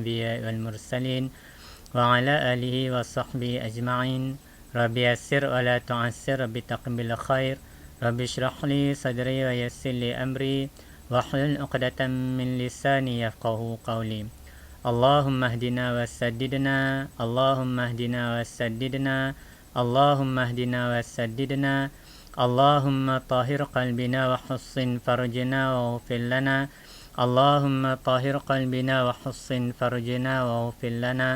الأنبياء والمرسلين وعلى آله وصحبه أجمعين. رب يسر ولا تعسر بتقبل خير. رب اشرح لي صدري ويسر لي أمري واحلل عقدة من لساني يفقه قولي. اللهم اهدنا وسددنا، اللهم اهدنا وسددنا، اللهم اهدنا وسددنا، اللهم طهر قلبنا وحصن فرجنا واغفر لنا، اللهم طهر قلبنا وحصن فرجنا واغفر لنا،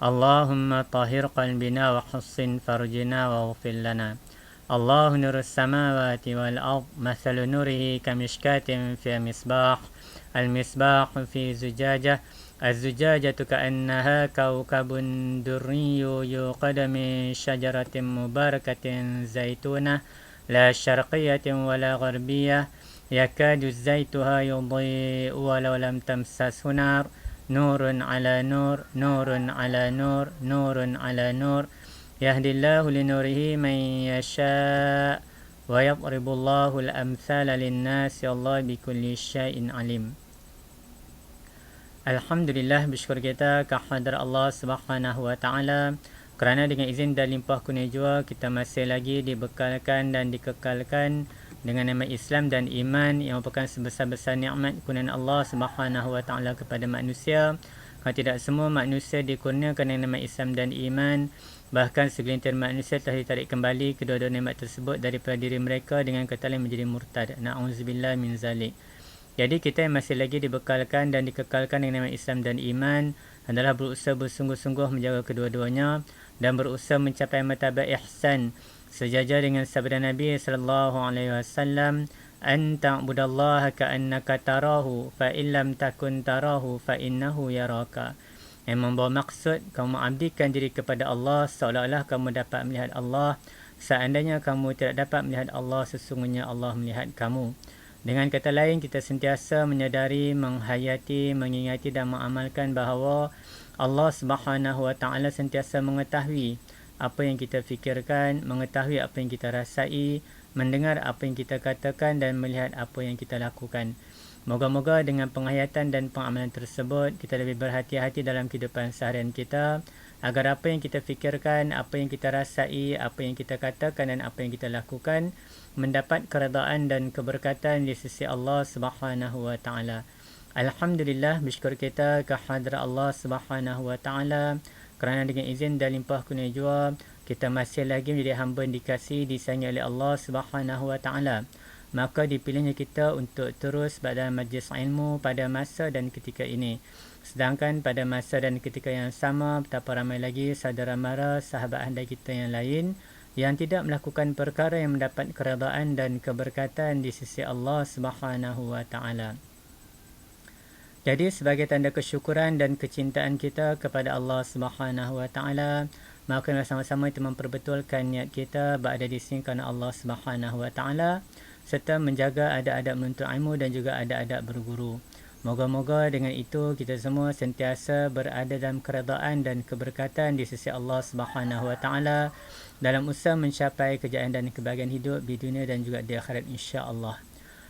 اللهم طهر قلبنا وحصن فرجنا واغفر لنا. الله نور السماوات والأرض، مثل نوره كمشكاة في مصباح، المصباح في زجاجة، الزجاجة كأنها كوكب دري يوقد من شجرة مباركة زيتونة لا شرقية ولا غربية يكاد زيتها يضيء ولو لم تمسسه نار، نور على نور، نور على نور، نور على نور، يهدي الله لنوره من يشاء ويضرب الله الأمثال للناس والله بكل شيء عليم. Alhamdulillah, bersyukur kita kehadrat Allah Subhanahu wa taala kerana dengan izin dan limpah kurnia jua kita masih lagi dibekalkan dan dikekalkan dengan nama Islam dan iman yang merupakan sebesar-besar nikmat kurniaan Allah Subhanahu wa taala kepada manusia. Kalau tidak semua manusia dikurniakan dengan nama Islam dan iman, bahkan segelintir manusia telah ditarik kembali kedua-dua nikmat tersebut daripada diri mereka dengan kata lain menjadi murtad. Na'udzubillah min zalik. Jadi kita yang masih lagi dibekalkan dan dikekalkan dengan nama Islam dan iman adalah berusaha bersungguh-sungguh menjaga kedua-duanya dan berusaha mencapai martabat ihsan sejajar dengan sabda Nabi sallallahu alaihi wasallam, an ta'budallaha ka'annaka tarahu fa in lam takun tarahu fa innahu yaraka. Yang membawa maksud kamu mengabdikan diri kepada Allah seolah-olah kamu dapat melihat Allah. Seandainya kamu tidak dapat melihat Allah, sesungguhnya Allah melihat kamu. Dengan kata lain, kita sentiasa menyadari, menghayati, mengingati dan mengamalkan bahawa Allah Subhanahu wa taala sentiasa mengetahui apa yang kita fikirkan, mengetahui apa yang kita rasai, mendengar apa yang kita katakan dan melihat apa yang kita lakukan. Moga-moga dengan penghayatan dan pengamalan tersebut kita lebih berhati-hati dalam kehidupan seharian kita agar apa yang kita fikirkan, apa yang kita rasai, apa yang kita katakan dan apa yang kita lakukan mendapat keredaan dan keberkatan di sisi Allah Subhanahu wa taala. Alhamdulillah, bersyukur kita kehadrat Allah Subhanahu wa taala kerana dengan izin dan limpah kurnia jua kita masih lagi menjadi hamba yang dikasihi disayangi oleh Allah Subhanahu wa taala. Maka dipilihnya kita untuk terus pada majlis ilmu pada masa dan ketika ini. Sedangkan pada masa dan ketika yang sama betapa ramai lagi saudara mara sahabat anda kita yang lain yang tidak melakukan perkara yang mendapat keredaan dan keberkatan di sisi Allah Subhanahu wa taala. Jadi sebagai tanda kesyukuran dan kecintaan kita kepada Allah Subhanahu wa taala, maka sama-sama kita memperbetulkan niat kita berada di sini kerana Allah Subhanahu wa taala serta menjaga adab-adab menuntut ilmu dan juga adab-adab berguru. Moga-moga dengan itu kita semua sentiasa berada dalam keredaan dan keberkatan di sisi Allah Subhanahu wa taala dalam usaha mencapai kejayaan dan kebahagiaan hidup di dunia dan juga di akhirat insya-Allah.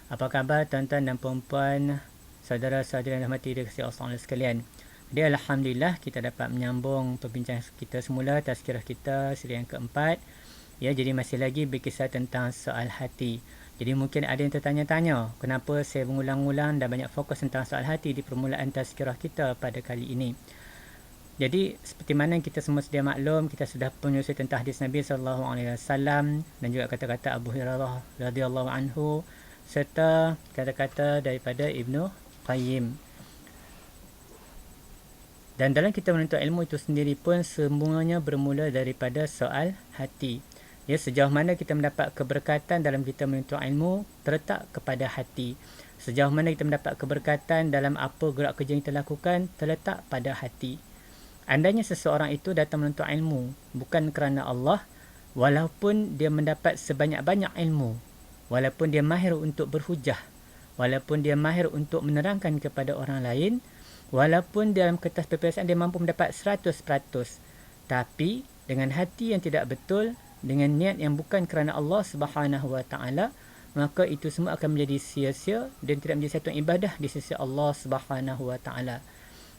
Apa khabar tuan-tuan dan puan-puan, saudara-saudari yang dirahmati Allah sekalian? Jadi alhamdulillah kita dapat menyambung perbincangan kita semula tazkirah kita siri yang keempat. Ya, jadi masih lagi berkisah tentang soal hati. Jadi mungkin ada yang tertanya-tanya, kenapa saya mengulang-ulang dan banyak fokus tentang soal hati di permulaan tazkirah kita pada kali ini. Jadi seperti mana kita semua sedia maklum, kita sudah menyusui tentang hadis Nabi sallallahu alaihi wasallam dan juga kata-kata Abu Hurairah radhiyallahu anhu serta kata-kata daripada Ibnu Qayyim. Dan dalam kita menuntut ilmu itu sendiri pun semuanya bermula daripada soal hati. Ya, sejauh mana kita mendapat keberkatan dalam kita menuntut ilmu terletak kepada hati. Sejauh mana kita mendapat keberkatan dalam apa gerak kerja yang kita lakukan terletak pada hati. Andainya seseorang itu datang menuntut ilmu bukan kerana Allah, walaupun dia mendapat sebanyak-banyak ilmu, walaupun dia mahir untuk berhujah, walaupun dia mahir untuk menerangkan kepada orang lain, walaupun dalam kertas peperiksaan dia mampu mendapat 100%, tapi dengan hati yang tidak betul, dengan niat yang bukan kerana Allah Subhanahu wa taala, maka itu semua akan menjadi sia-sia dan tidak menjadi satu ibadah di sisi Allah Subhanahu wa taala.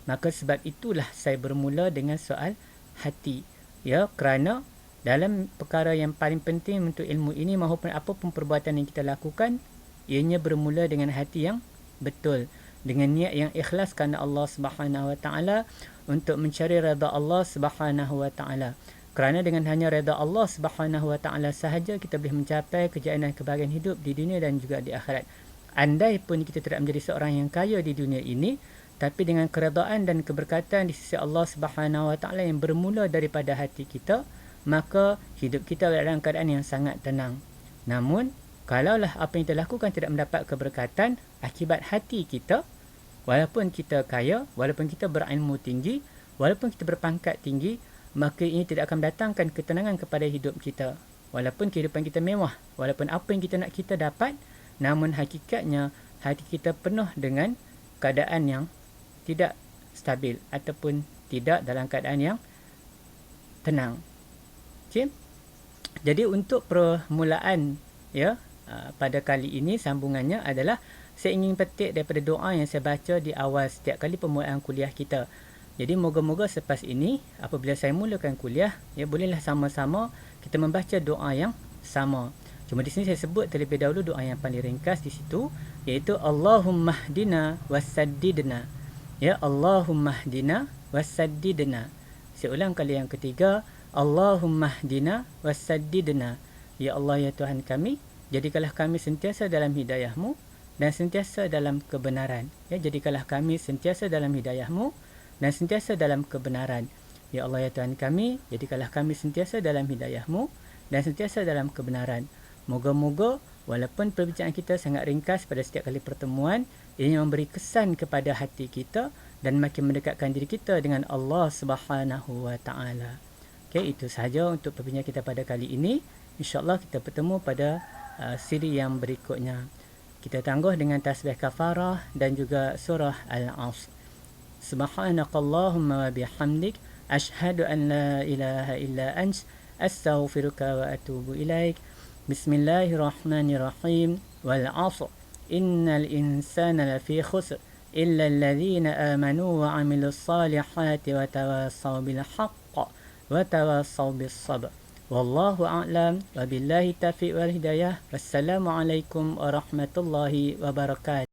Maka sebab itulah saya bermula dengan soal hati. Ya, kerana dalam perkara yang paling penting untuk ilmu ini maupun apapun perbuatan yang kita lakukan, ianya bermula dengan hati yang betul, dengan niat yang ikhlas kerana Allah Subhanahu Wa Taala, untuk mencari redha Allah Subhanahu Wa Taala. Kerana dengan hanya redha Allah Subhanahu Wa Taala sahaja kita boleh mencapai kejayaan dan kebahagiaan hidup di dunia dan juga di akhirat. Andai pun kita tidak menjadi seorang yang kaya di dunia ini, tapi dengan keredaan dan keberkatan di sisi Allah Subhanahu Wa Taala yang bermula daripada hati kita, maka hidup kita dalam keadaan yang sangat tenang. Namun, kalaulah apa yang kita lakukan tidak mendapat keberkatan akibat hati kita, walaupun kita kaya, walaupun kita berilmu tinggi, walaupun kita berpangkat tinggi, maka ini tidak akan mendatangkan ketenangan kepada hidup kita. Walaupun kehidupan kita mewah, walaupun apa yang kita nak kita dapat, namun hakikatnya hati kita penuh dengan keadaan yang tidak stabil ataupun tidak dalam keadaan yang tenang. Okay? Jadi untuk permulaan, ya, pada kali ini sambungannya adalah saya ingin petik daripada doa yang saya baca di awal setiap kali permulaan kuliah kita. Jadi moga-moga selepas ini apabila saya mulakan kuliah, ya, bolehlah sama-sama kita membaca doa yang sama. Cuma di sini saya sebut terlebih dahulu doa yang paling ringkas di situ, iaitu Allahumma hdina wasaddidna. Ya, Allahumma hdina wasaddidna. Saya ulang kali yang ketiga, Allahumma hdina wasaddidna. Ya Allah, ya Tuhan kami, jadikanlah kami sentiasa dalam hidayah-Mu dan sentiasa dalam kebenaran. Ya, jadikanlah kami sentiasa dalam hidayah-Mu dan sentiasa dalam kebenaran. Ya Allah, ya Tuhan kami, jadikanlah kami sentiasa dalam hidayah-Mu dan sentiasa dalam kebenaran. Moga-moga walaupun perbincangan kita sangat ringkas pada setiap kali pertemuan, ini memberi kesan kepada hati kita dan makin mendekatkan diri kita dengan Allah Subhanahu Wa Taala. Okey, itu sahaja untuk perbincangan kita pada kali ini. InsyaAllah kita bertemu pada siri yang berikutnya. Kita tangguh dengan tasbih kafarah dan juga surah Al-Asr. Subhanakallahumma wa bihamdik, ashhadu an la ilaha illa ant, astaghfiruka wa atubu ilaik. Bismillahirrahmanirrahim. Wal 'ashr. Innal insana lafi khusr illa alladhina amanu wa 'amilus salihati wa tawassaw bil haqq wa tawassaw bis sabr. Wallahu a'lam wa billahi taufiq wal hidayah. Wassalamu alaikum warahmatullahi wabarakatuh.